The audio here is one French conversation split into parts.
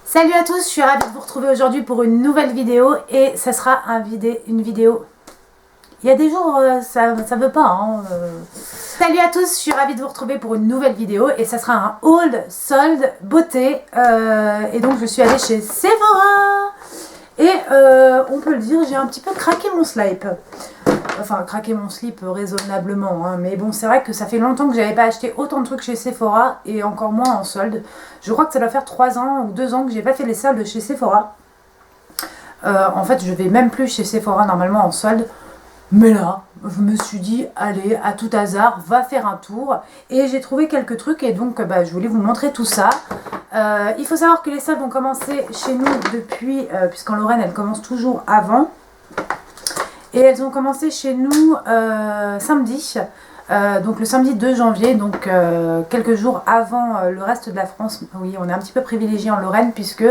Salut à tous, je suis ravie de vous retrouver aujourd'hui pour une nouvelle vidéo et ça sera une vidéo... Il y a des jours, ça veut pas. Hein, Salut à tous, je suis ravie de vous retrouver pour une nouvelle vidéo et ça sera un haul solde beauté. Et donc je suis allée chez Sephora et on peut le dire, j'ai un petit peu craqué mon slip. Enfin, craquer mon slip raisonnablement, hein. Mais bon, c'est vrai que ça fait longtemps que j'avais pas acheté autant de trucs chez Sephora et encore moins en solde. Je crois que ça doit faire 3 ans ou 2 ans que j'ai pas fait les soldes chez Sephora. En fait, je vais même plus chez Sephora normalement en solde. Mais là, je me suis dit, allez, à tout hasard, va faire un tour. Et j'ai trouvé quelques trucs et donc je voulais vous montrer tout ça. Il faut savoir que les soldes ont commencé chez nous depuis, puisqu'en Lorraine, elles commencent toujours avant. Et elles ont commencé chez nous samedi, donc le samedi 2 janvier, donc quelques jours avant le reste de la France. Oui, on est un petit peu privilégié en Lorraine puisque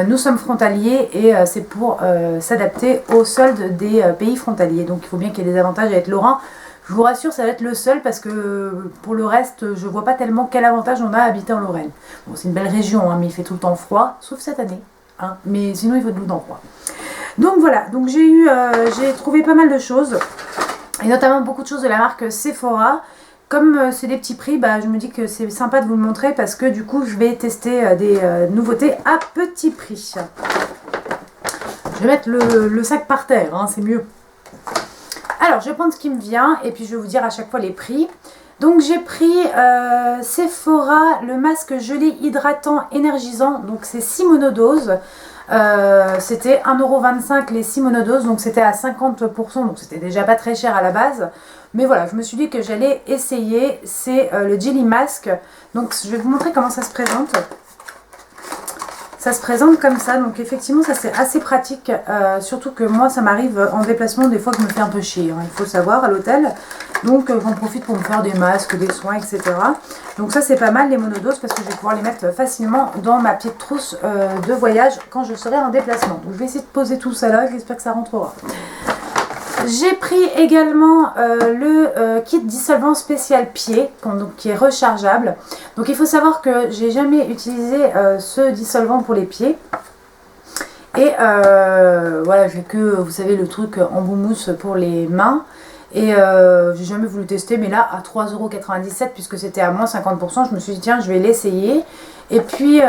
nous sommes frontaliers et c'est pour s'adapter aux soldes des pays frontaliers. Donc il faut bien qu'il y ait des avantages à être lorrain. Je vous rassure, ça va être le seul parce que pour le reste, je vois pas tellement quel avantage on a à habiter en Lorraine. Bon, c'est une belle région, hein, mais il fait tout le temps froid, sauf cette année. Hein, mais sinon, il fait tout le temps froid. Donc voilà, donc j'ai trouvé pas mal de choses, et notamment beaucoup de choses de la marque Sephora. Comme c'est des petits prix, je me dis que c'est sympa de vous le montrer parce que du coup je vais tester des nouveautés à petit prix. Je vais mettre le sac par terre, hein, c'est mieux. Alors je vais prendre ce qui me vient et puis je vais vous dire à chaque fois les prix. Donc j'ai pris Sephora, le masque gelé hydratant énergisant, donc c'est 6 monodoses. C'était 1,25 € les 6 monodoses, donc c'était à 50%, donc c'était déjà pas très cher à la base. Mais voilà, je me suis dit que j'allais essayer. C'est le Jelly Mask. Donc je vais vous montrer comment ça se présente. Ça se présente comme ça, donc effectivement ça c'est assez pratique, surtout que moi ça m'arrive en déplacement des fois que je me fais un peu chier, hein, il faut savoir, à l'hôtel. Donc j'en profite pour me faire des masques, des soins, etc. Donc ça c'est pas mal les monodoses parce que je vais pouvoir les mettre facilement dans ma petite trousse de voyage quand je serai en déplacement. Donc je vais essayer de poser tout ça là, j'espère que ça rentrera. J'ai pris également le kit dissolvant spécial pied, donc, qui est rechargeable. Donc il faut savoir que j'ai jamais utilisé ce dissolvant pour les pieds. Et voilà, j'ai que, vous savez, le truc en mousse pour les mains. Et j'ai jamais voulu tester, mais là à 3,97 € puisque c'était à moins 50%, je me suis dit tiens je vais l'essayer. Et puis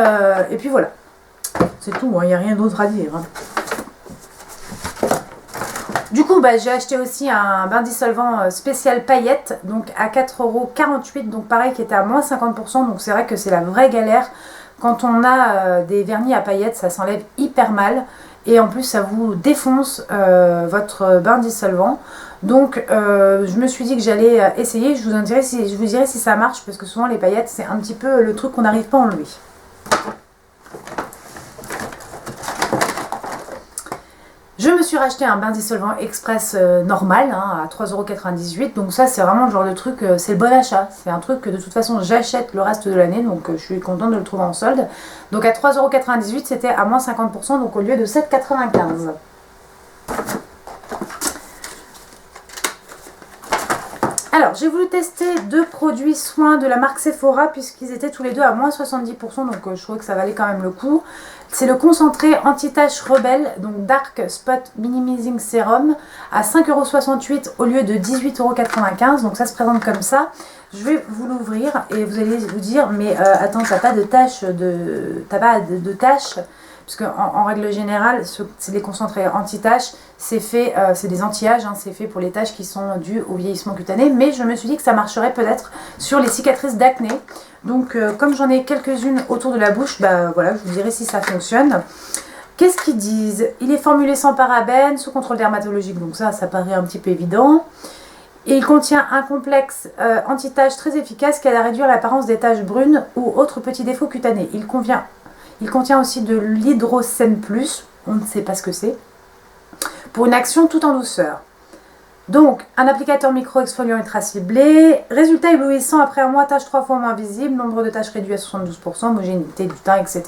voilà, c'est tout, il n'y a rien d'autre à dire. Hein. Du coup, j'ai acheté aussi un bain dissolvant spécial paillettes, donc à 4,48 €, donc pareil qui était à moins 50%, donc c'est vrai que c'est la vraie galère. Quand on a des vernis à paillettes, ça s'enlève hyper mal, et en plus ça vous défonce votre bain dissolvant. Donc je me suis dit que j'allais essayer, je vous dirai si ça marche, parce que souvent les paillettes c'est un petit peu le truc qu'on n'arrive pas à enlever. Je me suis racheté un bain dissolvant express normal, hein, à 3,98 €. Donc ça c'est vraiment le genre de truc, c'est le bon achat. C'est un truc que de toute façon j'achète le reste de l'année, donc je suis contente de le trouver en solde. Donc à 3,98 € c'était à moins 50%, donc au lieu de 7,95 €. Alors j'ai voulu tester 2 produits soins de la marque Sephora puisqu'ils étaient tous les deux à moins 70%, donc je trouvais que ça valait quand même le coup. C'est le concentré anti-tache rebelle, donc Dark Spot Minimizing Serum à 5,68 € au lieu de 18,95 €, donc ça se présente comme ça. Je vais vous l'ouvrir et vous allez vous dire mais attends, t'as pas de tache parce qu'en règle générale, c'est des concentrés anti-taches, c'est des anti-âges, hein, c'est fait pour les taches qui sont dues au vieillissement cutané, mais je me suis dit que ça marcherait peut-être sur les cicatrices d'acné. Donc comme j'en ai quelques-unes autour de la bouche, voilà, je vous dirai si ça fonctionne. Qu'est-ce qu'ils disent? Il est formulé sans parabènes, sous contrôle dermatologique, donc ça paraît un petit peu évident. Et il contient un complexe anti-taches très efficace qui aide à réduire l'apparence des taches brunes ou autres petits défauts cutanés. Il contient aussi de l'hydrocène plus, on ne sait pas ce que c'est, pour une action tout en douceur. Donc, un applicateur micro-exfoliant ultra ciblé, résultat éblouissant après un mois, taches 3 fois moins visibles, nombre de taches réduit à 72%, homogénéité du teint, etc.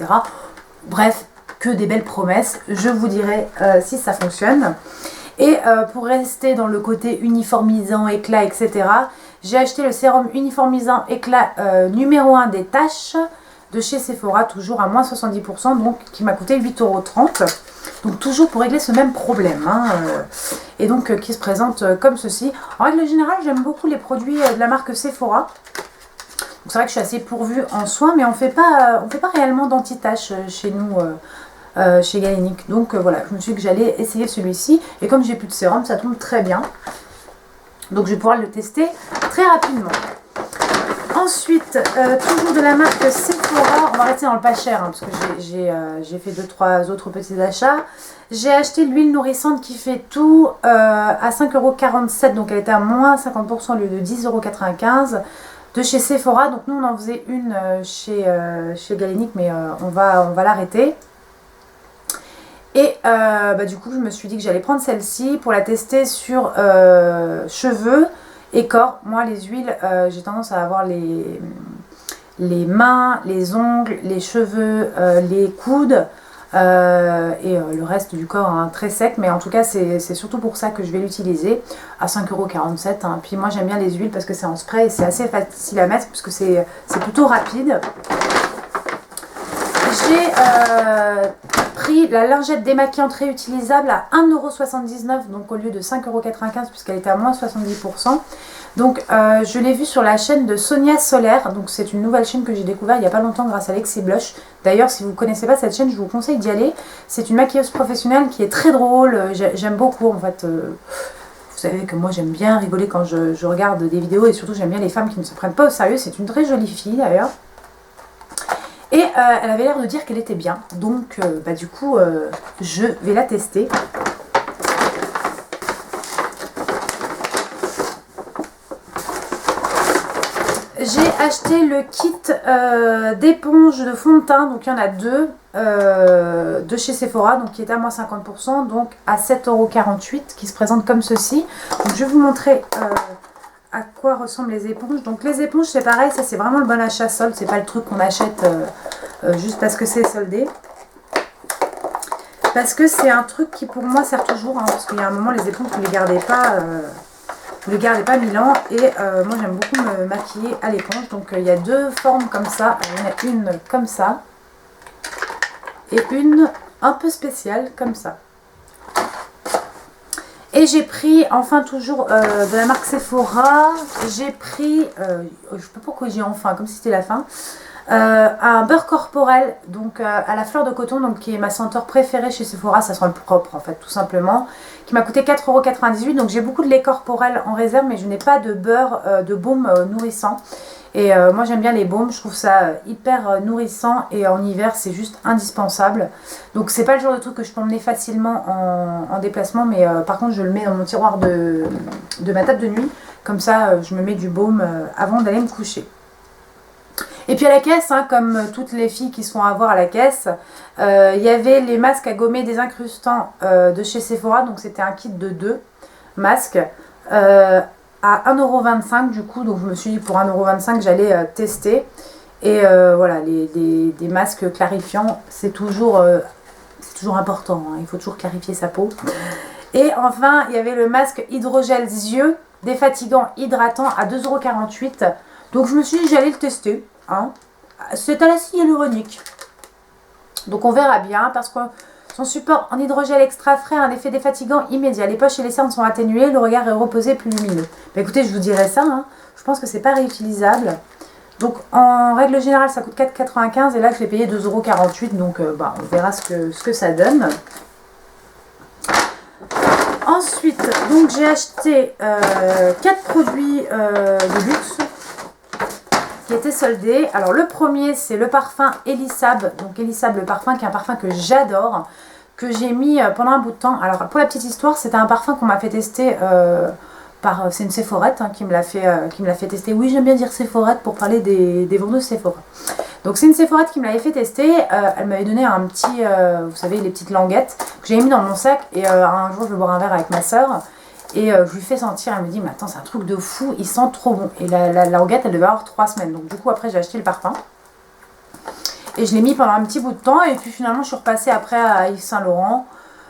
Bref, que des belles promesses, je vous dirai si ça fonctionne. Et pour rester dans le côté uniformisant, éclat, etc., j'ai acheté le sérum uniformisant éclat numéro 1 des taches, de chez Sephora, toujours à moins 70%, donc qui m'a coûté 8,30 €. Donc toujours pour régler ce même problème, hein, et donc qui se présente comme ceci. En règle générale, j'aime beaucoup les produits de la marque Sephora. C'est vrai que je suis assez pourvue en soins, mais on fait pas réellement d'anti-taches chez nous, chez Galénic. Donc voilà, je me suis dit que j'allais essayer celui-ci. Et comme j'ai plus de sérum, ça tombe très bien. Donc je vais pouvoir le tester très rapidement. Ensuite, toujours de la marque Sephora, on va rester dans le pas cher, hein, parce que j'ai fait 2-3 autres petits achats. J'ai acheté l'huile nourrissante qui fait tout à 5,47 €, donc elle était à moins 50% au lieu de 10,95 € de chez Sephora. Donc nous on en faisait une chez Galénic, mais on va l'arrêter. Et du coup je me suis dit que j'allais prendre celle-ci pour la tester sur cheveux et corps. Moi les huiles, j'ai tendance à avoir les mains, les ongles, les cheveux, les coudes et le reste du corps, hein, très sec. Mais en tout cas c'est surtout pour ça que je vais l'utiliser à 5,47 €, hein. Puis moi j'aime bien les huiles parce que c'est en spray et c'est assez facile à mettre parce que c'est plutôt rapide. J'ai pris la lingette démaquillante réutilisable à 1,79 €, donc au lieu de 5,95 € puisqu'elle était à moins 70%. Donc je l'ai vue sur la chaîne de Sonia Solaire, donc c'est une nouvelle chaîne que j'ai découvert il n'y a pas longtemps grâce à Lexi Blush. D'ailleurs si vous ne connaissez pas cette chaîne, je vous conseille d'y aller. C'est une maquilleuse professionnelle qui est très drôle, j'aime beaucoup en fait. Vous savez que moi j'aime bien rigoler quand je regarde des vidéos et surtout j'aime bien les femmes qui ne se prennent pas au sérieux. C'est une très jolie fille d'ailleurs. Et elle avait l'air de dire qu'elle était bien, donc du coup je vais la tester. J'ai acheté le kit d'éponges de fond de teint, donc il y en a deux de chez Sephora, donc qui est à moins 50%, donc à 7,48 €, qui se présente comme ceci. Donc je vais vous montrer à quoi ressemblent les éponges. Donc les éponges c'est pareil, ça c'est vraiment le bon achat solde, c'est pas le truc qu'on achète juste parce que c'est soldé. Parce que c'est un truc qui pour moi sert toujours, hein, parce qu'il y a un moment les éponges vous les gardez pas 1000 ans. Et moi j'aime beaucoup me maquiller à l'éponge. Donc il y a deux formes comme ça, il y en a une comme ça et une un peu spéciale comme ça. Et j'ai pris, enfin toujours de la marque Sephora, j'ai pris, je sais pas pourquoi j'ai enfin, comme si c'était la fin, un beurre corporel, donc à la fleur de coton, donc qui est ma senteur préférée chez Sephora, ça sent le propre en fait, tout simplement, qui m'a coûté 4,98 €. Donc j'ai beaucoup de lait corporel en réserve, mais je n'ai pas de beurre, de baume nourrissant. Et moi j'aime bien les baumes, je trouve ça hyper nourrissant et en hiver c'est juste indispensable. Donc c'est pas le genre de truc que je peux emmener facilement en déplacement, mais par contre je le mets dans mon tiroir de ma table de nuit. Comme ça je me mets du baume avant d'aller me coucher. Et puis à la caisse, hein, comme toutes les filles qui se font avoir à la caisse, il y avait les masques à gommer désincrustants de chez Sephora. Donc c'était un kit de 2 masques. À 1,25 € du coup, donc je me suis dit pour 1,25 € j'allais tester. Et voilà, des masques clarifiants, c'est toujours important, hein, il faut toujours clarifier sa peau. Et enfin, il y avait le masque hydrogel yeux, défatigant, hydratant à 2,48 €. Donc je me suis dit j'allais le tester, hein. C'est à l'acide hyaluronique. Donc on verra bien parce que son support en hydrogel extra frais a un effet défatigant immédiat. Les poches et les cernes sont atténuées, le regard est reposé, plus lumineux. Bah écoutez, je vous dirais ça, hein. Je pense que c'est pas réutilisable. Donc en règle générale, ça coûte 4,95 € et là je l'ai payé 2,48 €. Donc on verra ce que ça donne. Ensuite, donc j'ai acheté 4 produits de luxe qui étaient soldés. Alors le premier c'est le parfum Elisab, donc Elisab le parfum qui est un parfum que j'adore, que j'ai mis pendant un bout de temps. Alors pour la petite histoire, c'était un parfum qu'on m'a fait tester c'est une Sephorette, hein, qui me l'a fait tester. Oui, j'aime bien dire Sephorette pour parler des vendeuses Sephora. Donc c'est une Sephorette qui me l'avait fait tester. Elle m'avait donné un petit, vous savez, les petites languettes que j'ai mis dans mon sac. Et un jour je vais boire un verre avec ma soeur. Et je lui fais sentir, elle me dit mais attends, c'est un truc de fou, il sent trop bon. Et la languette elle devait avoir 3 semaines. Donc du coup après j'ai acheté le parfum. Et je l'ai mis pendant un petit bout de temps. Et puis finalement je suis repassée après à Yves Saint Laurent.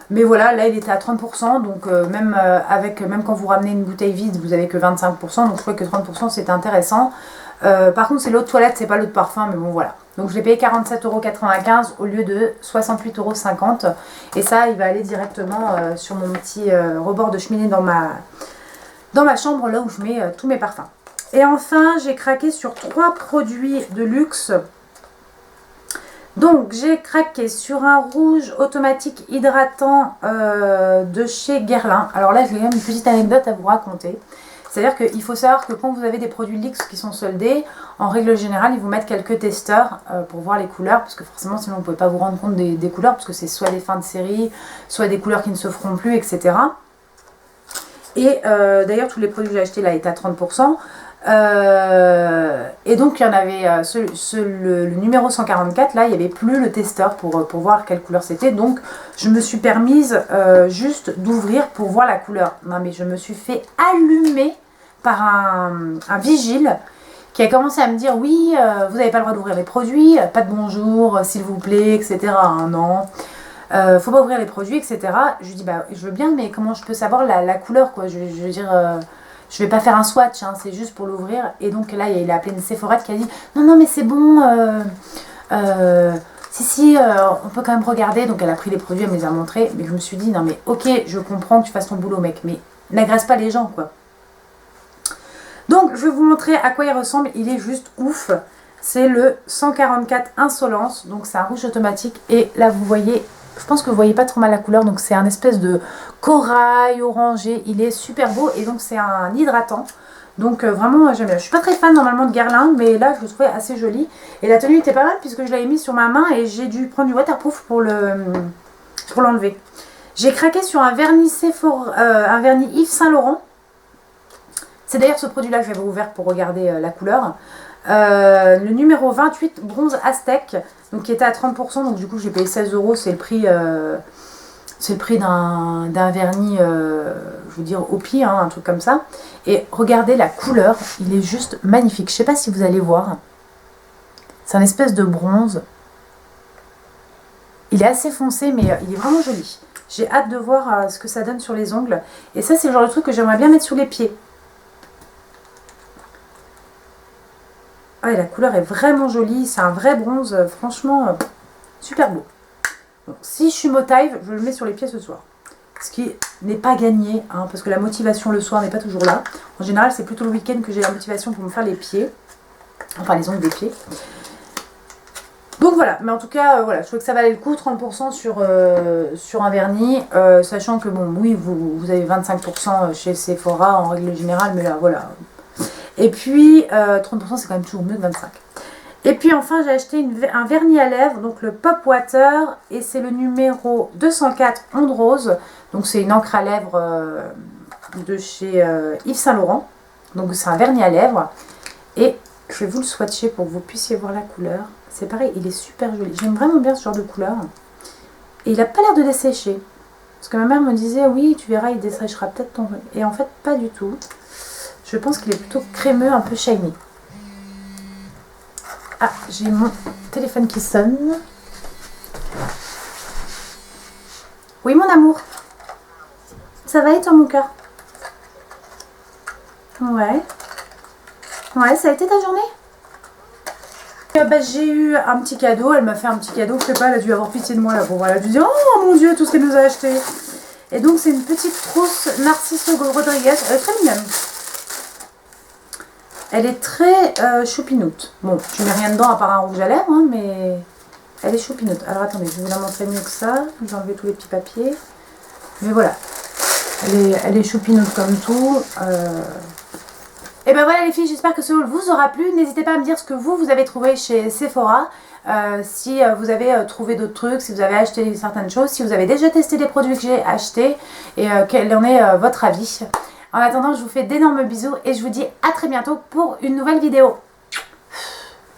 Mais voilà, là il était à 30%. Donc même quand vous ramenez une bouteille vide, vous avez que 25%. Donc je trouvais que 30% c'était intéressant. Par contre c'est l'eau de toilette, c'est pas l'eau de parfum. Mais bon voilà. Donc je l'ai payé 47,95 € au lieu de 68,50 €. Et ça, il va aller directement sur mon petit rebord de cheminée dans ma chambre, là où je mets tous mes parfums. Et enfin, j'ai craqué sur 3 produits de luxe. Donc j'ai craqué sur un rouge automatique hydratant de chez Guerlain. Alors là, j'ai quand même une petite anecdote à vous raconter. C'est-à-dire qu'il faut savoir que quand vous avez des produits luxe qui sont soldés, en règle générale, ils vous mettent quelques testeurs pour voir les couleurs. Parce que forcément, sinon, vous ne pouvez pas vous rendre compte des couleurs. Parce que c'est soit des fins de série, soit des couleurs qui ne se feront plus, etc. Et d'ailleurs, tous les produits que j'ai achetés là étaient à 30%. Et donc il y en avait le numéro 144, là il n'y avait plus le testeur pour voir quelle couleur c'était. Donc je me suis permise juste d'ouvrir pour voir la couleur. Non mais je me suis fait allumer par un vigile qui a commencé à me dire oui, vous n'avez pas le droit d'ouvrir les produits, pas de bonjour s'il vous plaît, etc. Non, faut pas ouvrir les produits, etc. Je lui dis bah je veux bien, mais comment je peux savoir la couleur quoi, je veux dire je vais pas faire un swatch, hein, c'est juste pour l'ouvrir. Et donc là, il a appelé une Sephora qui a dit non mais c'est bon, si, on peut quand même regarder. Donc elle a pris les produits, elle me les a montrés. Mais je me suis dit non mais ok, je comprends que tu fasses ton boulot mec, mais n'agresse pas les gens quoi. Donc je vais vous montrer à quoi il ressemble, il est juste ouf. C'est le 144 Insolence, donc c'est un rouge automatique. Et là vous voyez, je pense que vous voyez pas trop mal la couleur, donc c'est un espèce de corail orangé, il est super beau et donc c'est un hydratant. Donc vraiment j'aime bien. Je suis pas très fan normalement de Guerlain, mais là je le trouvais assez joli. Et la tenue était pas mal puisque je l'avais mis sur ma main et j'ai dû prendre du waterproof pour l'enlever. J'ai craqué sur un vernis un vernis Yves Saint Laurent. C'est d'ailleurs ce produit là que j'avais ouvert pour regarder la couleur. Le numéro 28 bronze aztèque, donc qui était à 30%, donc du coup j'ai payé 16 €, c'est le prix d'un vernis, je veux dire au pied, hein, un truc comme ça. Et regardez la couleur, il est juste magnifique. Je sais pas si vous allez voir, c'est un espèce de bronze. Il est assez foncé, mais il est vraiment joli. J'ai hâte de voir ce que ça donne sur les ongles. Et ça, c'est le genre de truc que j'aimerais bien mettre sous les pieds. Ah, et la couleur est vraiment jolie, c'est un vrai bronze, franchement, super beau. Donc, si je suis motive, je le mets sur les pieds ce soir. Ce qui n'est pas gagné, hein, parce que la motivation le soir n'est pas toujours là. En général, c'est plutôt le week-end que j'ai la motivation pour me faire les pieds. Enfin, les ongles des pieds. Donc voilà, mais en tout cas, voilà, je trouve que ça valait le coup, 30% sur un vernis, sachant que, bon, oui, vous avez 25% chez Sephora en règle générale, mais là, voilà. Et puis, 30% c'est quand même toujours mieux que 25%. Et puis enfin, j'ai acheté un vernis à lèvres, donc le Pop Water, et c'est le numéro 204 Onde Rose. Donc c'est une encre à lèvres de chez Yves Saint Laurent. Donc c'est un vernis à lèvres. Et je vais vous le swatcher pour que vous puissiez voir la couleur. C'est pareil, il est super joli. J'aime vraiment bien ce genre de couleur. Et il n'a pas l'air de dessécher. Parce que ma mère me disait, oui, tu verras, il desséchera peut-être ton... Et en fait, pas du tout. Je pense qu'il est plutôt crémeux, un peu shiny. Ah, j'ai mon téléphone qui sonne. Oui, mon amour. Ça va et toi, mon cœur? Ouais. Ouais, ça a été ta journée? Bah, j'ai eu un petit cadeau. Elle m'a fait un petit cadeau. Je sais pas, elle a dû avoir pitié de moi là. Bon, voilà, elle a dû dire, oh mon Dieu, tout ce qu'elle nous a acheté. Et donc, c'est une petite trousse Narciso Rodriguez. Elle est très mignonne. Elle est très choupinoute. Bon, je mets rien dedans à part un rouge à lèvres, hein, mais elle est choupinoute. Alors attendez, je vais vous la montrer mieux que ça. J'ai enlevé tous les petits papiers. Mais voilà. Elle est choupinoute comme tout. Et ben voilà les filles, j'espère que ce haul vous aura plu. N'hésitez pas à me dire ce que vous avez trouvé chez Sephora. Si vous avez trouvé d'autres trucs, si vous avez acheté certaines choses, si vous avez déjà testé des produits que j'ai achetés et quel en est votre avis. En attendant, je vous fais d'énormes bisous et je vous dis à très bientôt pour une nouvelle vidéo.